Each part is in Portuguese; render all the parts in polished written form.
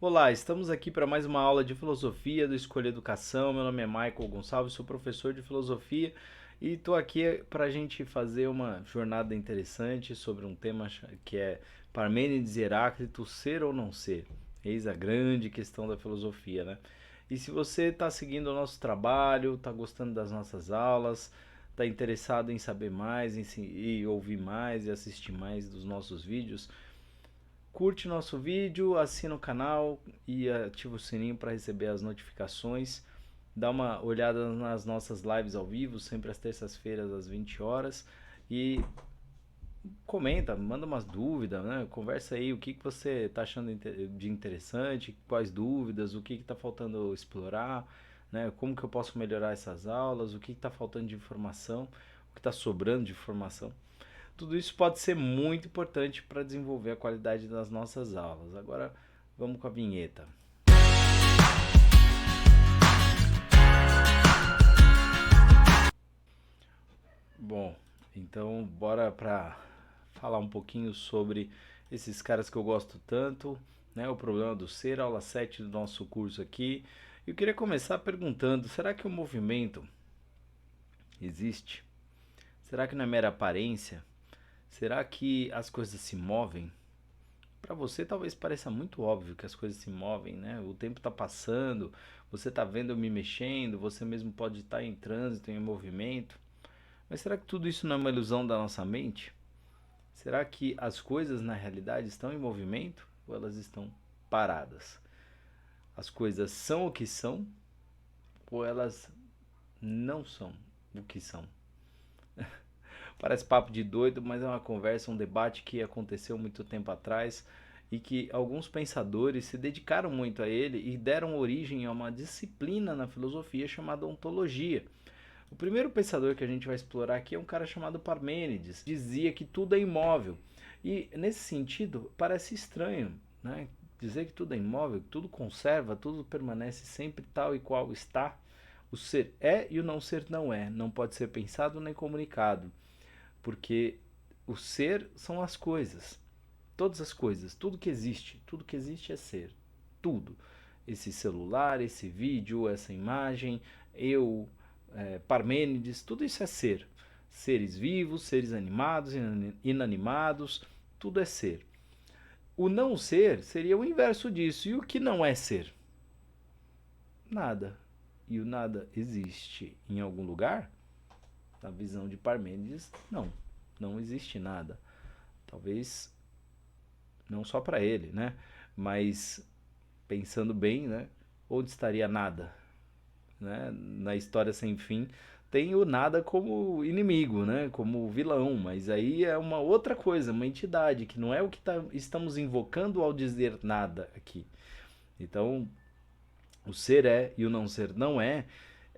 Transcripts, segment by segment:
Olá, estamos aqui para mais uma aula de filosofia do Escolha Educação. Meu nome é Michael Gonçalves, sou professor de filosofia e estou aqui para a gente fazer uma jornada interessante sobre um tema que é Parmênides e Heráclito, ser ou não ser? Eis a grande questão da filosofia, né? E se você está seguindo o nosso trabalho, está gostando das nossas aulas, está interessado em saber mais e ouvir mais e assistir mais dos nossos vídeos, curte nosso vídeo, assina o canal e ativa o sininho para receber as notificações. Dá uma olhada nas nossas lives ao vivo, sempre às terças-feiras às 20 horas. E comenta, manda umas dúvidas, né? Conversa aí o que você está achando de interessante, quais dúvidas, o que está faltando explorar, né? Como que eu posso melhorar essas aulas, o que está faltando de informação, o que está sobrando de informação. Tudo isso pode ser muito importante para desenvolver a qualidade das nossas aulas. Agora vamos com a vinheta. Bom, então bora para falar um pouquinho sobre esses caras que eu gosto tanto, né? O problema do ser, aula 7 do nosso curso aqui. Eu queria começar perguntando: será que o movimento existe? Será que não é mera aparência? Será que as coisas se movem? Para você talvez pareça muito óbvio que as coisas se movem, né? O tempo está passando, você está vendo eu me mexendo, você mesmo pode estar em trânsito, em movimento. Mas será que tudo isso não é uma ilusão da nossa mente? Será que as coisas na realidade estão em movimento ou elas estão paradas? As coisas são o que são ou elas não são o que são? Parece papo de doido, mas é uma conversa, um debate que aconteceu muito tempo atrás e que alguns pensadores se dedicaram muito a ele e deram origem a uma disciplina na filosofia chamada ontologia. O primeiro pensador que a gente vai explorar aqui é um cara chamado Parmênides. Dizia que tudo é imóvel. E nesse sentido, parece estranho, né? Dizer que tudo é imóvel, que tudo conserva, tudo permanece sempre tal e qual está. O ser é e o não ser não é. Não pode ser pensado nem comunicado. Porque o ser são as coisas. Todas as coisas, tudo que existe é ser. Tudo. Esse celular, esse vídeo, essa imagem, eu, Parmênides, tudo isso é ser. Seres vivos, seres animados, inanimados, tudo é ser. O não ser seria o inverso disso. E o que não é ser? Nada. E o nada existe em algum lugar? Na visão de Parmênides, não. Não existe nada. Talvez não só para ele, né? Mas pensando bem, né? Onde estaria nada, né? Na história sem fim tem o nada como inimigo, né? Como vilão, mas aí é uma outra coisa, uma entidade que não é o que estamos invocando ao dizer nada aqui. Então, o ser é e o não ser não é,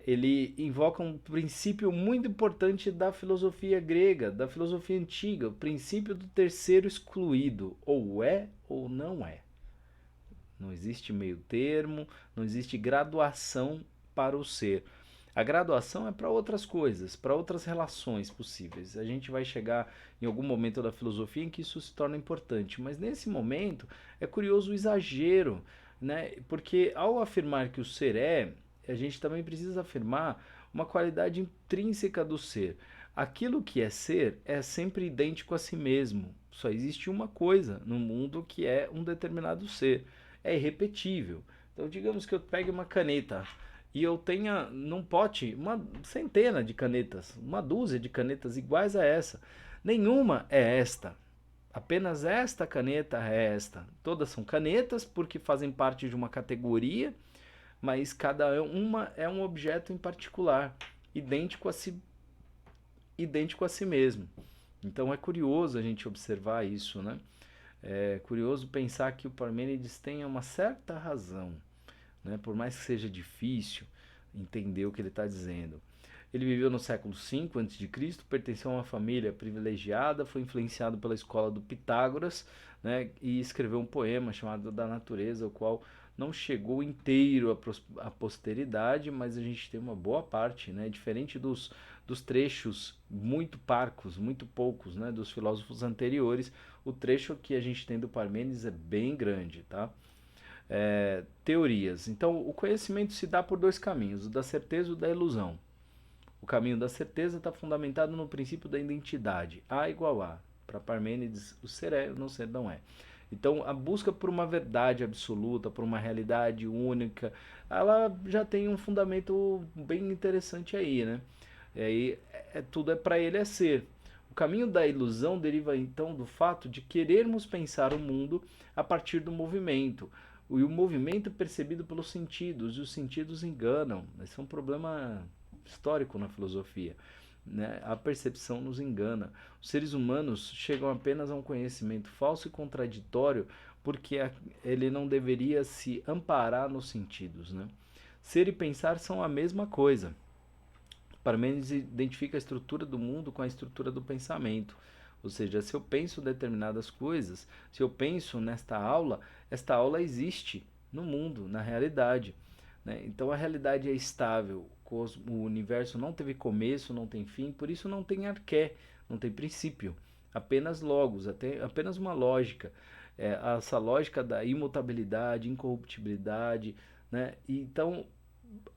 ele invoca um princípio muito importante da filosofia grega, da filosofia antiga, o princípio do terceiro excluído, ou é ou não é. Não existe meio termo, não existe graduação para o ser. A graduação é para outras coisas, para outras relações possíveis. A gente vai chegar em algum momento da filosofia em que isso se torna importante, mas nesse momento é curioso o exagero, né? Porque ao afirmar que o ser é, a gente também precisa afirmar uma qualidade intrínseca do ser. Aquilo que é ser é sempre idêntico a si mesmo. Só existe uma coisa no mundo que é um determinado ser. É irrepetível. Então, digamos que eu pegue uma caneta e eu tenha num pote uma centena de canetas, uma dúzia de canetas iguais a essa. Nenhuma é esta. Apenas esta caneta é esta. Todas são canetas porque fazem parte de uma categoria, mas cada uma é um objeto em particular, idêntico a si mesmo. Então é curioso a gente observar isso, né? É curioso pensar que o Parmênides tenha uma certa razão, né? Por mais que seja difícil entender o que ele está dizendo. Ele viveu no século V a.C., pertenceu a uma família privilegiada, foi influenciado pela escola do Pitágoras, né, e escreveu um poema chamado Da Natureza, o qual não chegou inteiro à posteridade, mas a gente tem uma boa parte, né, diferente dos trechos muito parcos, muito poucos, né, dos filósofos anteriores, o trecho que a gente tem do Parmênides é bem grande, tá? teorias. Então, o conhecimento se dá por dois caminhos, o da certeza e o da ilusão. O caminho da certeza está fundamentado no princípio da identidade, A igual A. Para Parmênides, o ser é, o não ser não é. Então, a busca por uma verdade absoluta, por uma realidade única, ela já tem um fundamento bem interessante aí, né? E aí, tudo para ele é ser. O caminho da ilusão deriva então do fato de querermos pensar o mundo a partir do movimento. E o movimento é percebido pelos sentidos, e os sentidos enganam. Esse é um problema histórico na filosofia. Né? A percepção nos engana. Os seres humanos chegam apenas a um conhecimento falso e contraditório porque ele não deveria se amparar nos sentidos. Né? Ser e pensar são a mesma coisa. Parmênides identifica a estrutura do mundo com a estrutura do pensamento. Ou seja, se eu penso determinadas coisas, se eu penso nesta aula, esta aula existe no mundo, na realidade. Né? Então a realidade é estável, o universo não teve começo, não tem fim, por isso não tem arqué, não tem princípio, apenas logos, apenas uma lógica. Essa lógica da imutabilidade, incorruptibilidade, né? Então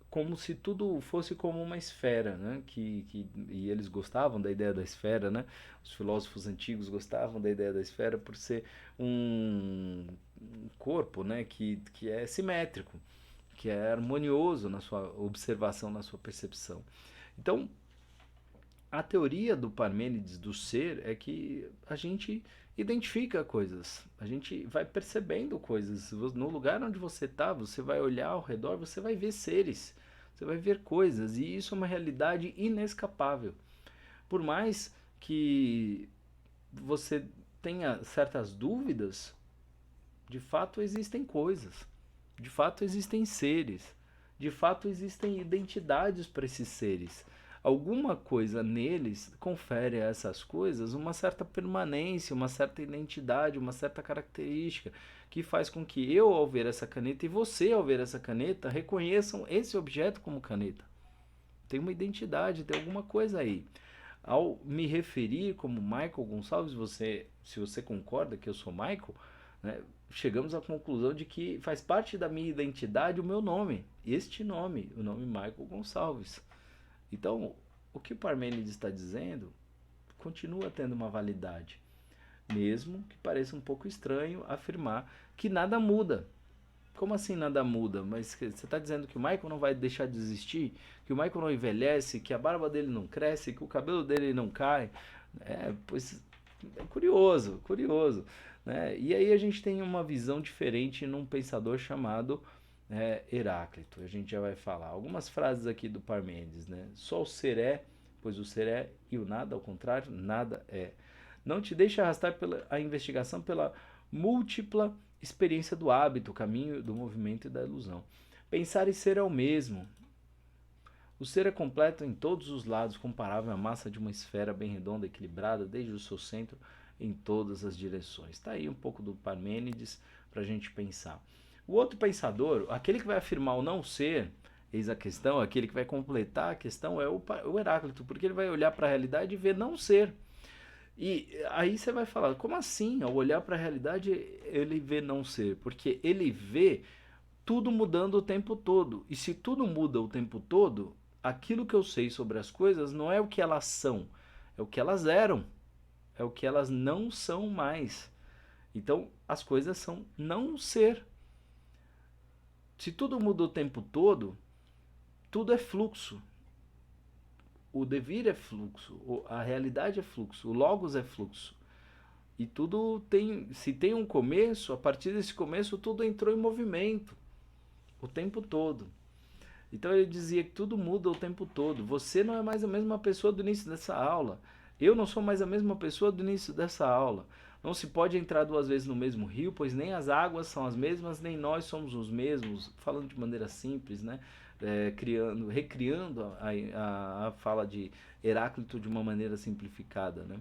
como se tudo fosse como uma esfera, né? E eles gostavam da ideia da esfera, né? Os filósofos antigos gostavam da ideia da esfera por ser um corpo, né? Que é simétrico, que é harmonioso na sua observação, na sua percepção. Então, a teoria do Parmênides do ser é que a gente identifica coisas, a gente vai percebendo coisas. No lugar onde você está, você vai olhar ao redor, você vai ver seres, você vai ver coisas, e isso é uma realidade inescapável. Por mais que você tenha certas dúvidas, de fato existem coisas, de fato existem seres, de fato existem identidades para esses seres. Alguma coisa neles confere a essas coisas uma certa permanência, uma certa identidade, uma certa característica, que faz com que eu, ao ver essa caneta, e você, ao ver essa caneta, reconheçam esse objeto como caneta. Tem uma identidade, tem alguma coisa aí. Ao me referir como Michael Gonçalves, se você concorda que eu sou Michael, né, chegamos à conclusão de que faz parte da minha identidade o meu nome, este nome, o nome Michael Gonçalves. Então, o que Parmênides está dizendo continua tendo uma validade, mesmo que pareça um pouco estranho afirmar que nada muda. Como assim nada muda? Mas você está dizendo que o Michael não vai deixar de existir? Que o Michael não envelhece? Que a barba dele não cresce? Que o cabelo dele não cai? Pois é curioso, curioso. Né? E aí a gente tem uma visão diferente num pensador chamado Heráclito. A gente já vai falar algumas frases aqui do Parmênides. Né? Só o ser é, pois o ser é, e o nada, ao contrário, nada é. Não te deixe arrastar pela a investigação pela múltipla experiência do hábito, o caminho do movimento e da ilusão. Pensar e ser é o mesmo. O ser é completo em todos os lados, comparável à massa de uma esfera bem redonda, equilibrada, desde o seu centro em todas as direções. Está aí um pouco do Parmênides para a gente pensar. O outro pensador, aquele que vai afirmar o não ser, eis a questão, aquele que vai completar a questão é o Heráclito, porque ele vai olhar para a realidade e ver não ser. E aí você vai falar, como assim? Ao olhar para a realidade, ele vê não ser? Porque ele vê tudo mudando o tempo todo. E se tudo muda o tempo todo, aquilo que eu sei sobre as coisas não é o que elas são, é o que elas eram, é o que elas não são mais. Então, as coisas são não ser. Se tudo muda o tempo todo, tudo é fluxo. O devir é fluxo, a realidade é fluxo, o logos é fluxo. E tudo tem, se tem um começo, a partir desse começo tudo entrou em movimento o tempo todo. Então ele dizia que tudo muda o tempo todo. Você não é mais a mesma pessoa do início dessa aula. Eu não sou mais a mesma pessoa do início dessa aula. Não se pode entrar duas vezes no mesmo rio, pois nem as águas são as mesmas, nem nós somos os mesmos. Falando de maneira simples, né? Recriando a fala de Heráclito de uma maneira simplificada, né?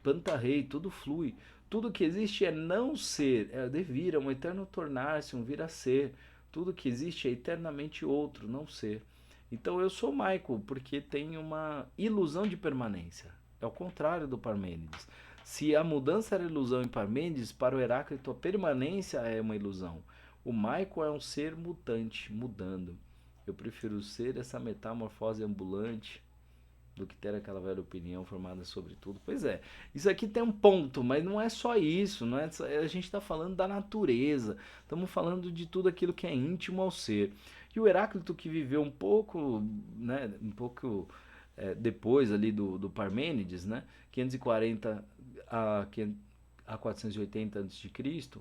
Pantarrei, tudo flui. Tudo que existe é não ser, é devir, é um eterno tornar-se, um vir a ser. Tudo que existe é eternamente outro, não ser. Então eu sou Michael, porque tem uma ilusão de permanência. É o contrário do Parmênides. Se a mudança era ilusão em Parmênides, para o Heráclito a permanência é uma ilusão. O Michael é um ser mutante, mudando. Eu prefiro ser essa metamorfose ambulante do que ter aquela velha opinião formada sobre tudo. Pois é, isso aqui tem um ponto, mas não é só isso, não é só, a gente está falando da natureza, estamos falando de tudo aquilo que é íntimo ao ser. E o Heráclito que viveu um pouco, né, um pouco depois ali do Parmênides, né, 540 a 480 a.C.,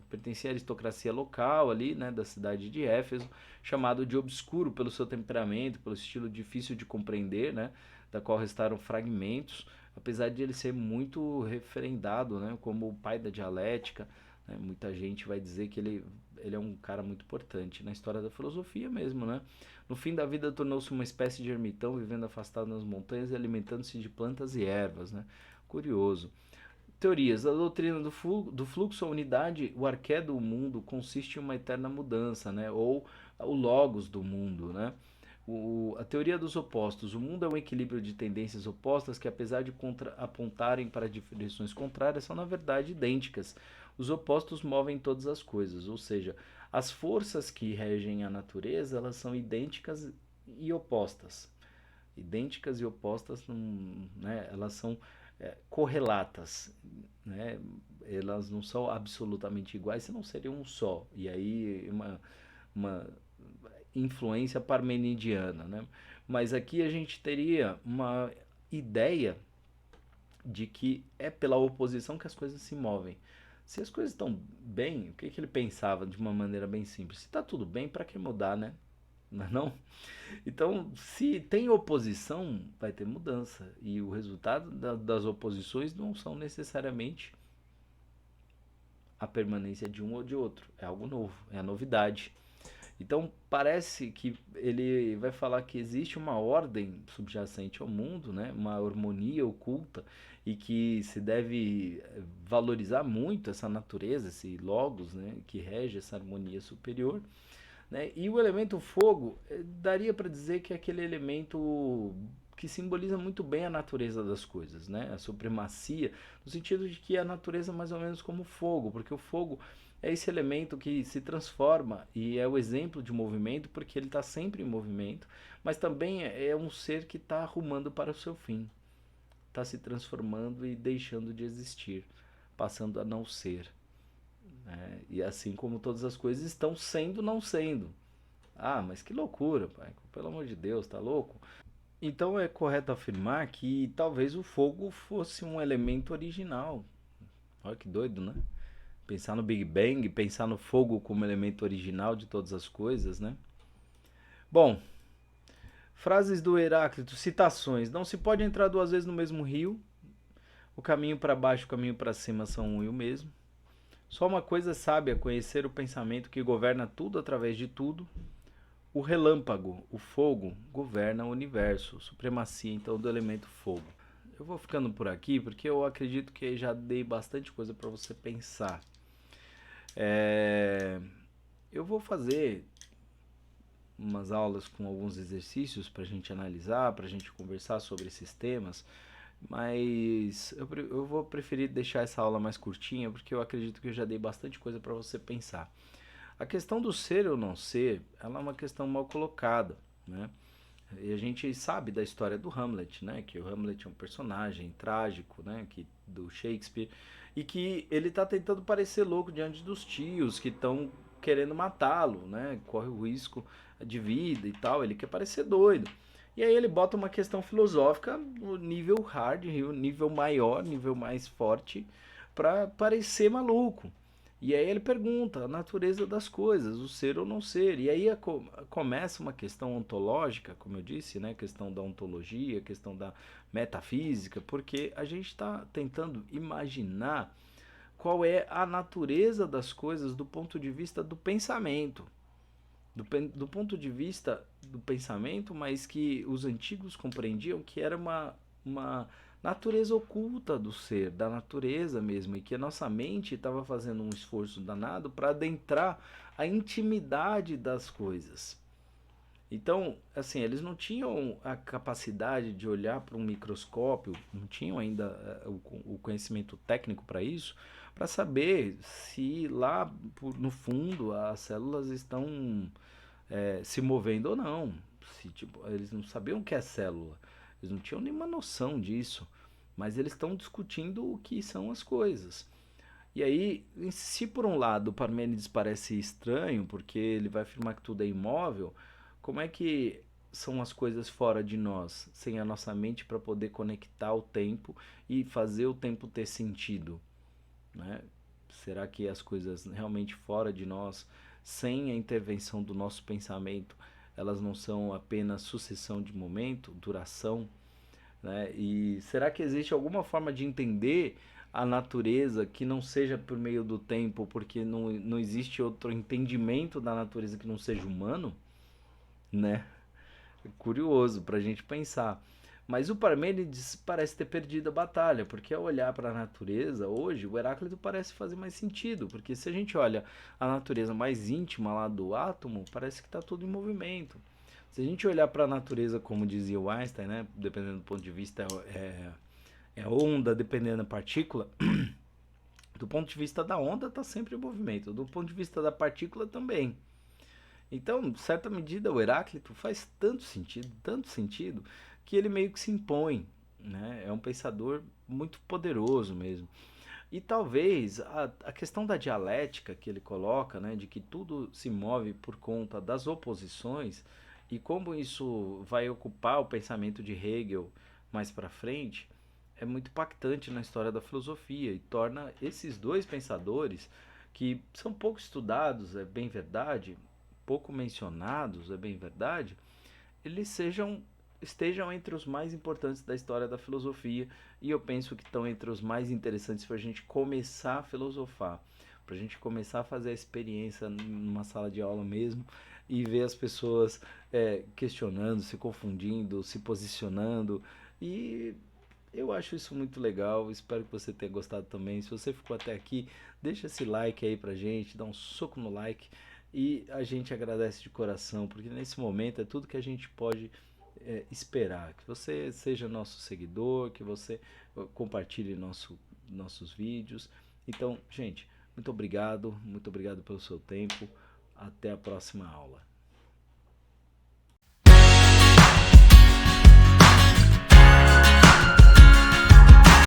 pertencia à aristocracia local ali, né, da cidade de Éfeso, chamado de obscuro pelo seu temperamento, pelo estilo difícil de compreender, né, da qual restaram fragmentos, apesar de ele ser muito referendado, né, como o pai da dialética. Né, muita gente vai dizer que ele é um cara muito importante na história da filosofia mesmo, né? No fim da vida tornou-se uma espécie de ermitão, vivendo afastado nas montanhas e alimentando-se de plantas e ervas, né? Curioso. Teorias. A doutrina do fluxo, a unidade, o arqué do mundo consiste em uma eterna mudança, né? Ou o logos do mundo, né? A teoria dos opostos. O mundo é um equilíbrio de tendências opostas que, apesar de apontarem para direções contrárias, são na verdade idênticas. Os opostos movem todas as coisas, ou seja, as forças que regem a natureza, elas são idênticas e opostas. Idênticas e opostas, né, elas são correlatas, né? Elas não são absolutamente iguais, senão seriam um só. E aí uma influência parmenidiana, né? Mas aqui a gente teria uma ideia de que é pela oposição que as coisas se movem. Se as coisas estão bem, o que, que ele pensava de uma maneira bem simples? Se está tudo bem, para que mudar, né? Não é não? Então, se tem oposição, vai ter mudança. E o resultado das oposições não são necessariamente a permanência de um ou de outro. É algo novo, é a novidade. Então, parece que ele vai falar que existe uma ordem subjacente ao mundo, né? Uma harmonia oculta, e que se deve valorizar muito essa natureza, esse logos, né? Que rege essa harmonia superior. Né? E o elemento fogo, daria para dizer que é aquele elemento que simboliza muito bem a natureza das coisas, né? A supremacia, no sentido de que a natureza é mais ou menos como fogo, porque o fogo é esse elemento que se transforma e é o exemplo de movimento, porque ele está sempre em movimento, mas também é um ser que está arrumando para o seu fim, está se transformando e deixando de existir, passando a não ser. Né? E assim como todas as coisas estão sendo, não sendo. Ah, mas que loucura, pai. Pelo amor de Deus, tá louco? Então é correto afirmar que talvez o fogo fosse um elemento original. Olha que doido, né? Pensar no Big Bang, pensar no fogo como elemento original de todas as coisas, né? Bom, frases do Heráclito, citações. Não se pode entrar duas vezes no mesmo rio. O caminho para baixo e o caminho para cima são um e o mesmo. Só uma coisa é sábia, conhecer o pensamento que governa tudo através de tudo. O relâmpago, o fogo, governa o universo. Supremacia, então, do elemento fogo. Eu vou ficando por aqui porque eu acredito que já dei bastante coisa para você pensar. Eu vou fazer umas aulas com alguns exercícios para a gente analisar, para a gente conversar sobre esses temas, mas eu vou preferir deixar essa aula mais curtinha porque eu acredito que eu já dei bastante coisa para você pensar. A questão do ser ou não ser, ela é uma questão mal colocada, né? E a gente sabe da história do Hamlet, né? Que o Hamlet é um personagem trágico, né? Do Shakespeare, e que ele está tentando parecer louco diante dos tios que estão querendo matá-lo, né? Corre o risco de vida e tal. Ele quer parecer doido. E aí ele bota uma questão filosófica no nível hard, nível maior, nível mais forte, para parecer maluco. E aí ele pergunta a natureza das coisas, o ser ou não ser. E aí começa uma questão ontológica, como eu disse, né? A questão da ontologia, a questão da metafísica, porque a gente está tentando imaginar qual é a natureza das coisas do ponto de vista do pensamento. Do ponto de vista do pensamento, mas que os antigos compreendiam que era uma natureza oculta do ser, da natureza mesmo, e que a nossa mente estava fazendo um esforço danado para adentrar a intimidade das coisas. Então, assim, eles não tinham a capacidade de olhar para um microscópio, não tinham ainda o conhecimento técnico para isso, para saber se lá no fundo as células estão se movendo ou não. Se, tipo, eles não sabiam o que é célula, eles não tinham nenhuma noção disso, mas eles estão discutindo o que são as coisas. E aí, se por um lado o Parmênides parece estranho, porque ele vai afirmar que tudo é imóvel, como é que são as coisas fora de nós, sem a nossa mente para poder conectar o tempo e fazer o tempo ter sentido, né? Será que as coisas realmente fora de nós, sem a intervenção do nosso pensamento, elas não são apenas sucessão de momento, duração, né? E será que existe alguma forma de entender a natureza que não seja por meio do tempo, porque não existe outro entendimento da natureza que não seja humano, né? É curioso para a gente pensar. Mas o Parmênides parece ter perdido a batalha, porque ao olhar para a natureza, hoje, o Heráclito parece fazer mais sentido, porque se a gente olha a natureza mais íntima lá do átomo, parece que está tudo em movimento. Se a gente olhar para a natureza, como dizia o Einstein, né, dependendo do ponto de vista, é onda, dependendo da partícula, do ponto de vista da onda está sempre em movimento, do ponto de vista da partícula também. Então, em certa medida, o Heráclito faz tanto sentido, que ele meio que se impõe. Né? É um pensador muito poderoso mesmo. E talvez a questão da dialética que ele coloca, né, de que tudo se move por conta das oposições, e como isso vai ocupar o pensamento de Hegel mais para frente, é muito impactante na história da filosofia e torna esses dois pensadores, que são pouco estudados, é bem verdade, pouco mencionados, é bem verdade, eles estejam entre os mais importantes da história da filosofia, e eu penso que estão entre os mais interessantes para a gente começar a filosofar, para a gente começar a fazer a experiência numa sala de aula mesmo e ver as pessoas questionando, se confundindo, se posicionando, e eu acho isso muito legal, espero que você tenha gostado também. Se você ficou até aqui, deixa esse like aí pra gente, dá um soco no like e a gente agradece de coração, porque nesse momento é tudo que a gente pode esperar. Que você seja nosso seguidor, que você compartilhe nossos vídeos. Então, gente, muito obrigado pelo seu tempo. Até a próxima aula.